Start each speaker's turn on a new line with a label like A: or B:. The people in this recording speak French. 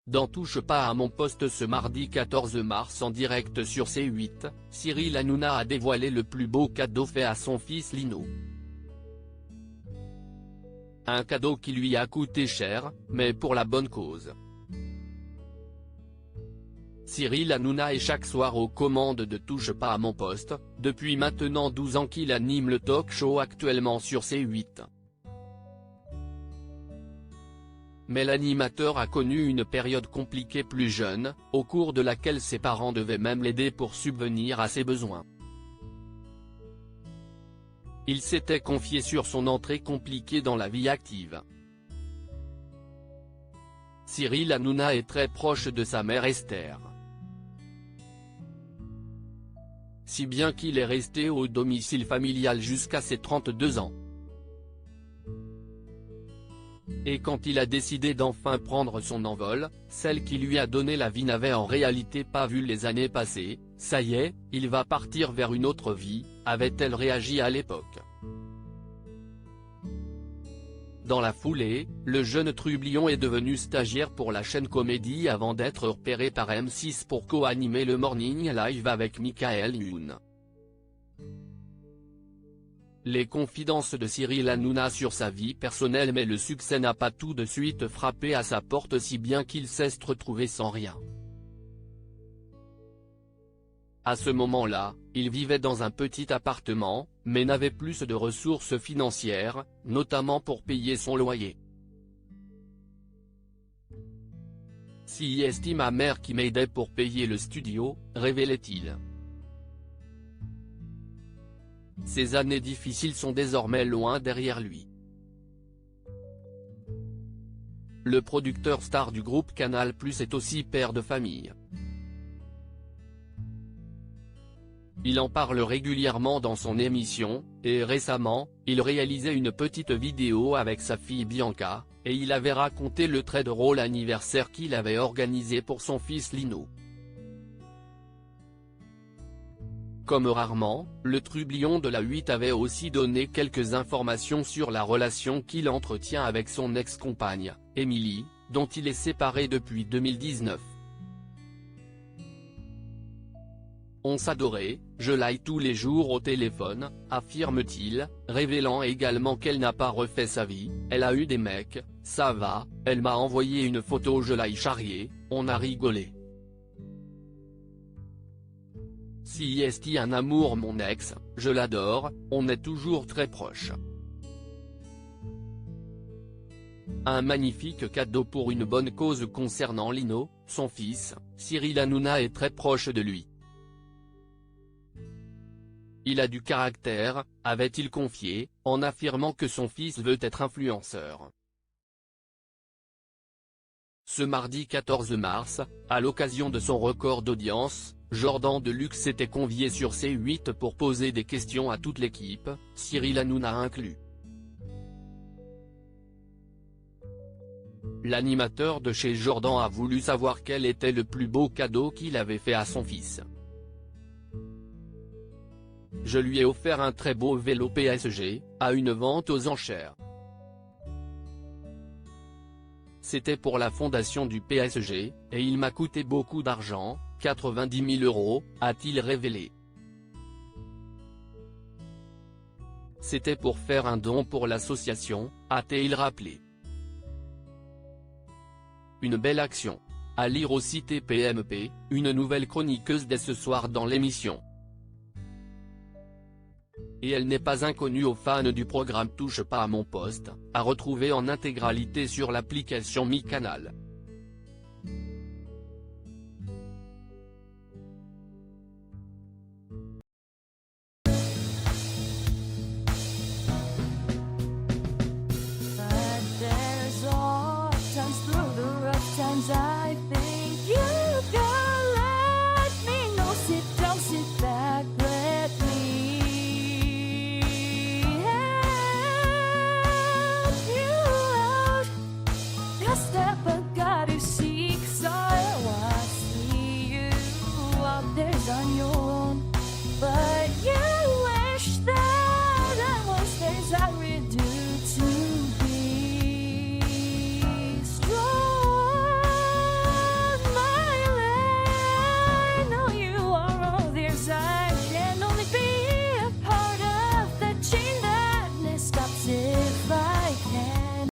A: Dans Touche pas à mon poste ce mardi 14 mars en direct sur C8, Cyril Hanouna a dévoilé le plus beau cadeau fait à son fils Lino. Un cadeau qui lui a coûté cher, mais pour la bonne cause. Cyril Hanouna est chaque soir aux commandes de Touche pas à mon poste, depuis maintenant 12 ans qu'il anime le talk show actuellement sur C8. Mais l'animateur a connu une période compliquée plus jeune, au cours de laquelle ses parents devaient même l'aider pour subvenir à ses besoins. Il s'était confié sur son entrée compliquée dans la vie active. Cyril Hanouna est très proche de sa mère Esther. Si bien qu'il est resté au domicile familial jusqu'à ses 32 ans. Et quand il a décidé d'enfin prendre son envol, celle qui lui a donné la vie n'avait en réalité pas vu les années passées. Ça y est, il va partir vers une autre vie, avait-elle réagi à l'époque. Dans la foulée, le jeune trublion est devenu stagiaire pour la chaîne Comédie avant d'être repéré par M6 pour co-animer le Morning Live avec Michael Youn. Les confidences de Cyril Hanouna sur sa vie personnelle, mais le succès n'a pas tout de suite frappé à sa porte, si bien qu'il s'est retrouvé sans rien. À ce moment-là, il vivait dans un petit appartement, mais n'avait plus de ressources financières, notamment pour payer son loyer. Si est ma mère qui m'aidait pour payer le studio, révélait-il. Ces années difficiles sont désormais loin derrière lui. Le producteur star du groupe Canal+ est aussi père de famille. Il en parle régulièrement dans son émission, et récemment, il réalisait une petite vidéo avec sa fille Bianca, et il avait raconté le très drôle anniversaire qu'il avait organisé pour son fils Lino. Comme rarement, le trublion de la 8 avait aussi donné quelques informations sur la relation qu'il entretient avec son ex-compagne, Émilie, dont il est séparé depuis 2019. On s'adorait, je l'aille tous les jours au téléphone, affirme-t-il, révélant également qu'elle n'a pas refait sa vie, elle a eu des mecs, ça va, elle m'a envoyé une photo, je l'aille charrier, on a rigolé. Si est un amour mon ex, je l'adore, on est toujours très proches. Un magnifique cadeau pour une bonne cause concernant Lino, son fils. Cyril Hanouna est très proche de lui. Il a du caractère, avait-il confié, en affirmant que son fils veut être influenceur. Ce mardi 14 mars, à l'occasion de son record d'audience, Jordan Deluxe s'était convié sur C8 pour poser des questions à toute l'équipe, Cyril Hanouna inclus. L'animateur de chez Jordan a voulu savoir quel était le plus beau cadeau qu'il avait fait à son fils. Je lui ai offert un très beau vélo PSG, à une vente aux enchères. C'était pour la fondation du PSG, et il m'a coûté beaucoup d'argent, 90 000 €, a-t-il révélé. C'était pour faire un don pour l'association, a-t-il rappelé. Une belle action. À lire aussi TPMP, une nouvelle chroniqueuse dès ce soir dans l'émission. Et elle n'est pas inconnue aux fans du programme Touche pas à mon poste, à retrouver en intégralité sur l'application Mi Canal.
B: But there's all times through the rough times